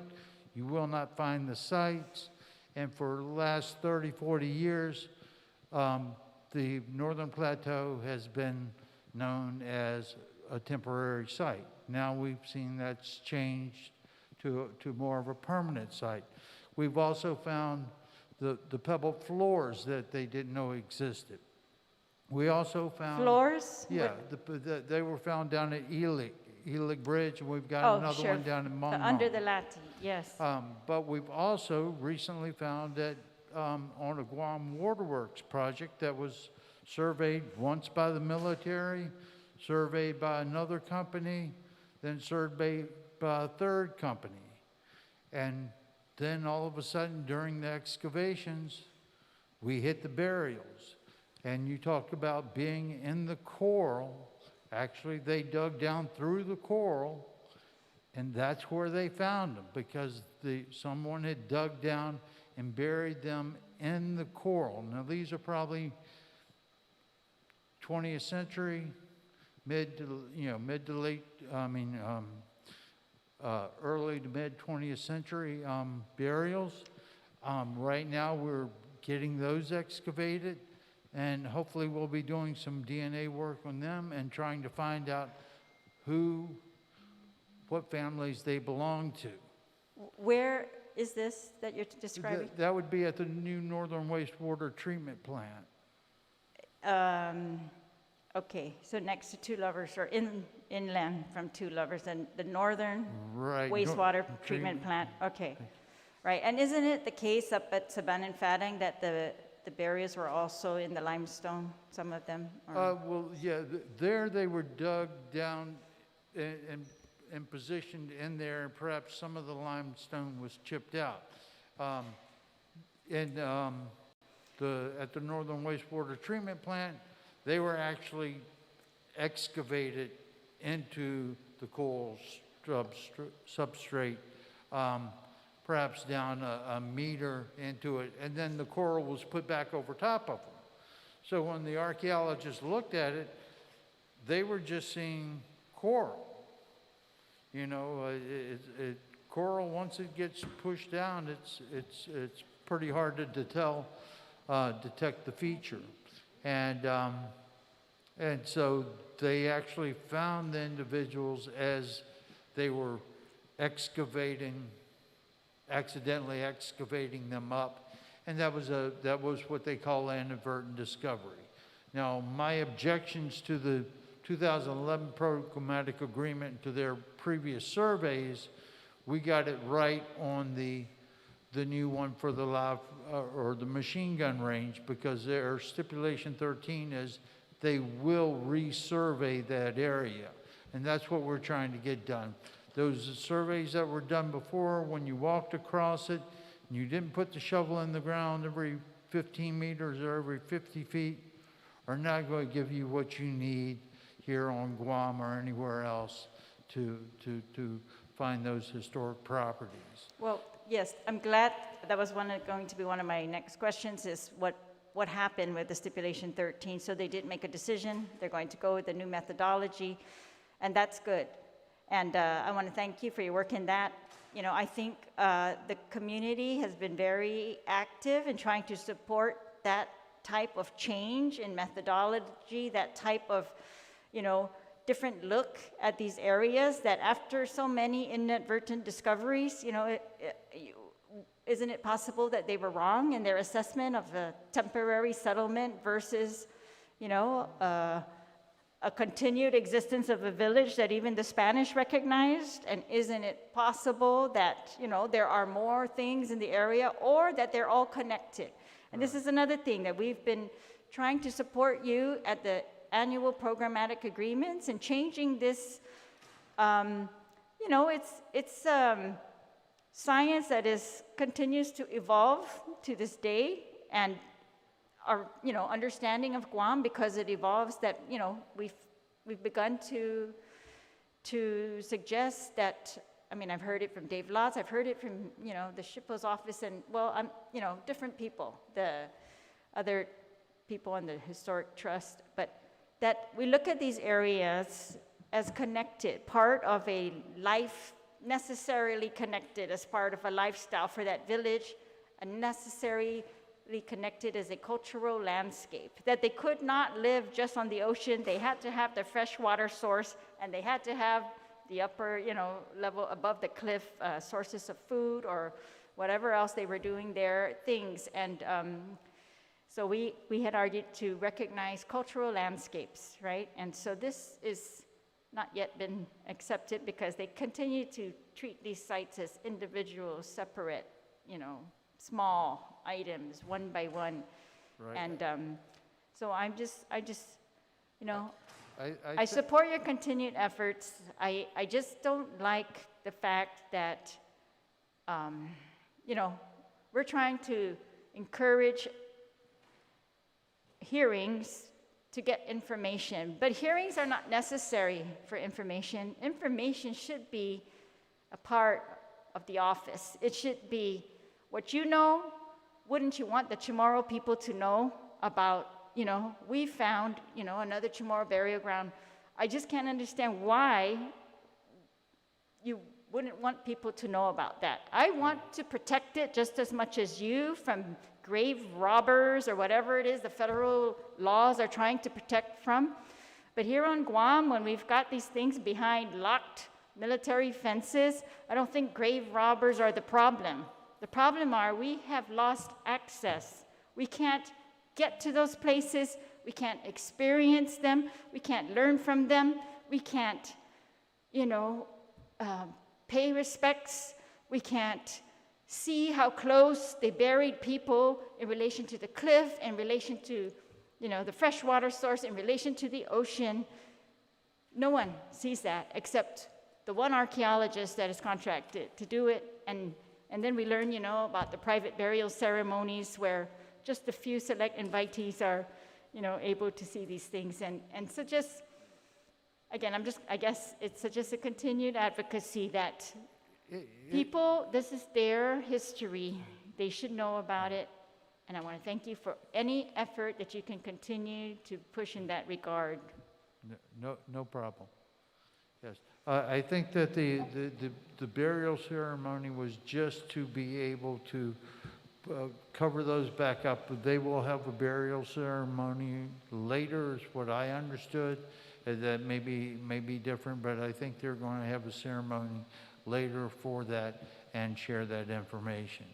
B: you will not find the sites. And for the last 30, 40 years, the Northern Plateau has been known as a temporary site. Now we've seen that's changed to more of a permanent site. We've also found the pebble floors that they didn't know existed. We also found...
C: Floors?
B: Yeah, they were found down at Elik Helig Bridge, and we've got
C: Oh,
B: another
C: sure.
B: one down in Mong
C: Under
B: Mong.
C: the latte, yes.
B: But we've also recently found that on a Guam waterworks project that was surveyed once by the military, surveyed by another company, then surveyed by a third company. And then all of a sudden during the excavations, we hit the burials. And you talked about being in the coral. Actually, they dug down through the coral, and that's where they found them, because someone had dug down and buried them in the coral. Now, these are probably 20th century, early to mid 20th century burials. Right now, we're getting those excavated, and hopefully we'll be doing some DNA work on them and trying to find out what families they belong to.
C: Where is this that you're describing?
B: That would be at the new Northern Wastewater Treatment Plant.
C: Okay, so next to Two Lovers, or inland from Two Lovers, and the northern
B: Right.
C: wastewater treatment plant, okay. Right, and isn't it the case up at Saban and Fatang that the burials were also in the limestone, some of them? Or-
B: Well, yeah, there they were dug down and positioned in there, and perhaps some of the limestone was chipped out. At the Northern Wastewater Treatment Plant, they were actually excavated into the coral substrate, perhaps down a meter into it, and then the coral was put back over top of them. So when the archaeologists looked at it, they were just seeing coral. You know, coral, once it gets pushed down, it's pretty hard to detect the feature. And so they actually found the individuals as they were accidentally excavating them up, and that was what they call an inadvertent discovery. Now, my objections to the 2011 programmatic agreement, to their previous surveys, we got it right on the new one for the live or the machine gun range, because their stipulation 13 is they will resurvey that area, and that's what we're trying to get done. Those surveys that were done before, when you walked across it, and you didn't put the shovel in the ground every 15 meters or every 50 feet, are not going to give you what you need here on Guam or anywhere else to find those historic properties.
C: Well, yes, I'm glad. That was going to be one of my next questions, is what happened with the stipulation 13. So they did make a decision. They're going to go with the new methodology, and that's good. And I want to thank you for your work in that. You know, I think the community has been very active in trying to support that type of change in methodology, that type of, different look at these areas, that after so many inadvertent discoveries, isn't it possible that they were wrong in their assessment of a temporary settlement versus, a continued existence of a village that even the Spanish recognized? And isn't it possible that, there are more things in the area, or that they're all connected? And this is another thing that we've been trying to support you at the annual programmatic agreements and changing this, it's science that continues to evolve to this day, and our understanding of Guam, because it evolves, that we've begun to suggest that. I mean, I've heard it from Dave Blaz, I've heard it from the SHPO's office, and different people, the other people in the Historic Trust, but that we look at these areas as connected, part of a life, necessarily connected as part of a lifestyle for that village, and necessarily connected as a cultural landscape, that they could not live just on the ocean. They had to have the fresh water source, and they had to have the upper, level above the cliff sources of food or whatever else they were doing there, things. And so we had argued to recognize cultural landscapes, right? And so this not yet been accepted because they continue to treat these sites as individual, separate, small items, one by one.
B: Right.
C: And so I
B: I
C: support your continued efforts. I just don't like the fact that, we're trying to encourage hearings to get information, but hearings are not necessary for information. Information should be a part of the office. It should be what you know. Wouldn't you want the Chamorro people to know about, we found, another Chamorro burial ground. I just can't understand why you wouldn't want people to know about that. I want to protect it just as much as you from grave robbers or whatever it is the federal laws are trying to protect from. But here on Guam, when we've got these things behind locked military fences, I don't think grave robbers are the problem. The problem are we have lost access. We can't get to those places. We can't experience them. We can't learn from them. We can't, pay respects. We can't see how close they buried people in relation to the cliff, in relation to, the freshwater source, in relation to the ocean. No one sees that except the one archaeologist that is contracted to do it. And then we learn, about the private burial ceremonies where just a few select invitees are, able to see these things. And so just, again, I guess it's just a continued advocacy that people, this is their history. They should know about it. And I want to thank you for any effort that you can continue to push in that regard.
B: No problem. Yes. I think that the burial ceremony was just to be able to cover those back up. They will have a burial ceremony later, is what I understood. That may be different, but I think they're going to have a ceremony later for that and share that information.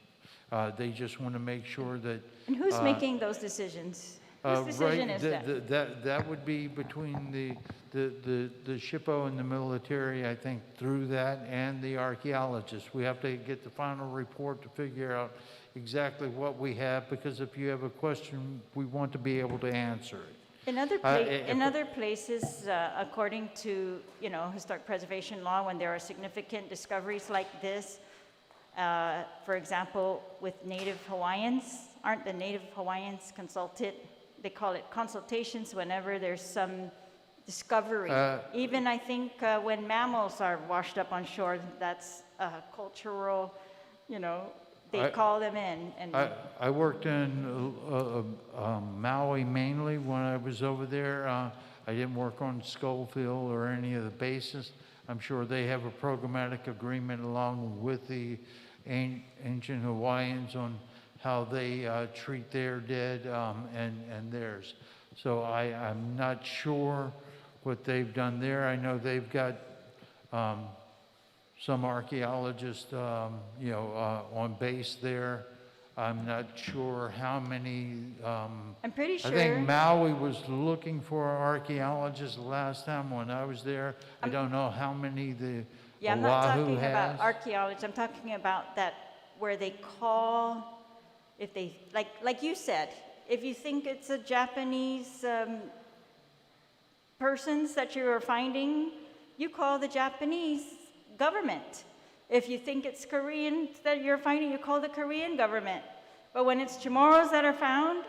B: They just want to make sure that...
C: And who's making those decisions? Whose decision is that?
B: That would be between the SHPO and the military, I think, through that, and the archaeologists. We have to get the final report to figure out exactly what we have, because if you have a question, we want to be able to answer it.
C: In other places, according to historic preservation law, when there are significant discoveries like this, for example, with Native Hawaiians, aren't the Native Hawaiians consulted? They call it consultations whenever there's some discovery. Even I think when mammals are washed up on shore, that's cultural, they call them in. And
B: I worked in Maui mainly when I was over there. I didn't work on Schofield or any of the bases. I'm sure they have a programmatic agreement along with the ancient Hawaiians on how they treat their dead and theirs. So I'm not sure what they've done there. I know they've got some archaeologists, on base there. I'm not sure how many.
C: I'm pretty sure.
B: I think Maui was looking for archaeologists the last time when I was there. I don't know how many the
C: I'm not
B: Oahu
C: talking
B: has.
C: about archaeologists. I'm talking about that where they call, if they, like you said, if you think it's a Japanese persons that you are finding, you call the Japanese government. If you think it's Koreans that you're finding, you call the Korean government. But when it's Chamorros that are found,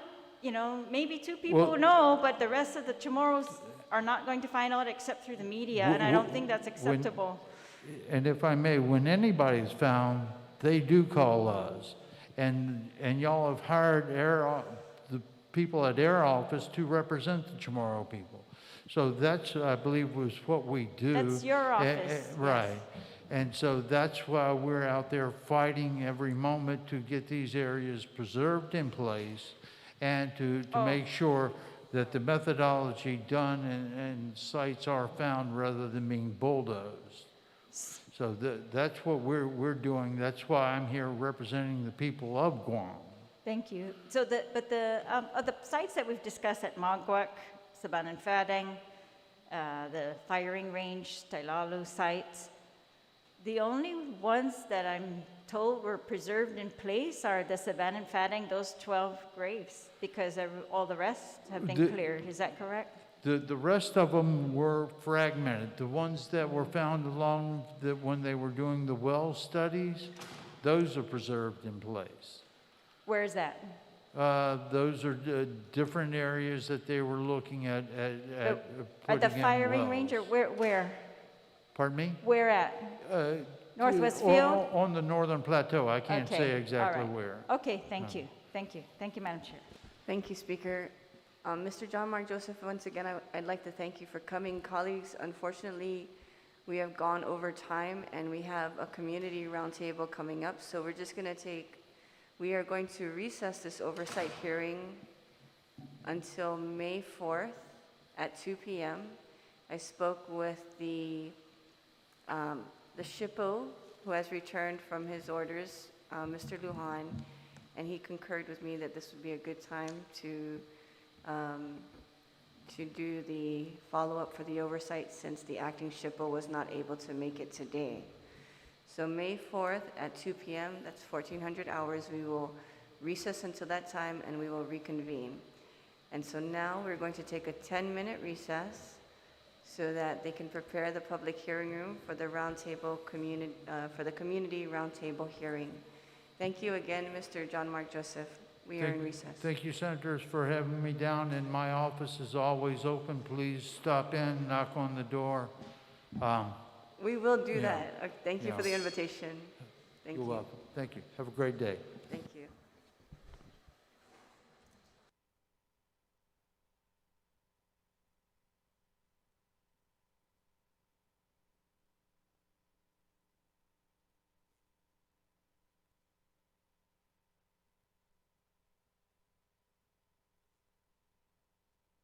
C: maybe two people know, but the rest of the Chamorros are not going to find out except through the media, and I don't think that's acceptable.
B: And if I may, when anybody's found, they do call us. And y'all have hired the people at Air Office to represent the Chamorro people. So that's, I believe, was what we do.
C: That's your office.
B: Right.
C: Yes.
B: And so that's why we're out there fighting every moment to get these areas preserved in place and to make sure that the methodology done and sites are found rather than being bulldozed. So that's what we're doing. That's why I'm here representing the people of Guam.
C: Thank you. So the sites that we've discussed at Måguak, Saban and Fadang, the firing range, Tailalu sites. The only ones that I'm told were preserved in place are the Savannah Fatting, those 12 graves, because all the rest have been cleared. Is that correct?
B: The rest of them were fragmented. The ones that were found along when they were doing the well studies, those are preserved in place.
C: Where is that?
B: Those are different areas that they were looking at
C: At the
B: putting in
C: firing range, or
B: wells.
C: where?
B: Pardon me?
C: Where at? Northwest Field?
B: On the northern plateau. I can't
C: Okay,
B: say exactly
C: all right.
B: where.
C: Okay, thank you. Thank you. Thank you, Madam Chair.
A: Thank you, Speaker. Mr. John Mark Joseph, once again, I'd like to thank you for coming. Colleagues, unfortunately, we have gone over time and we have a community roundtable coming up, so we are going to recess this oversight hearing until May 4th at 2 p.m. I spoke with the SHPO, who has returned from his orders, Mr. Lujan, and he concurred with me that this would be a good time to do the follow-up for the oversight since the acting SHPO was not able to make it today. So May 4th at 2 p.m., that's 1400 hours, we will recess until that time and we will reconvene. And so now we're going to take a 10-minute recess so that they can prepare the public hearing room for the community roundtable hearing. Thank you again, Mr. John Mark Joseph. We are in recess.
B: Thank you, Senators, for having me down, and my office is always open. Please stop in, knock on the door.
A: We will do
B: Yeah.
A: that. Thank you for the invitation. Thank
B: You're
A: you.
B: welcome. Thank you. Have a great day.
A: Thank you.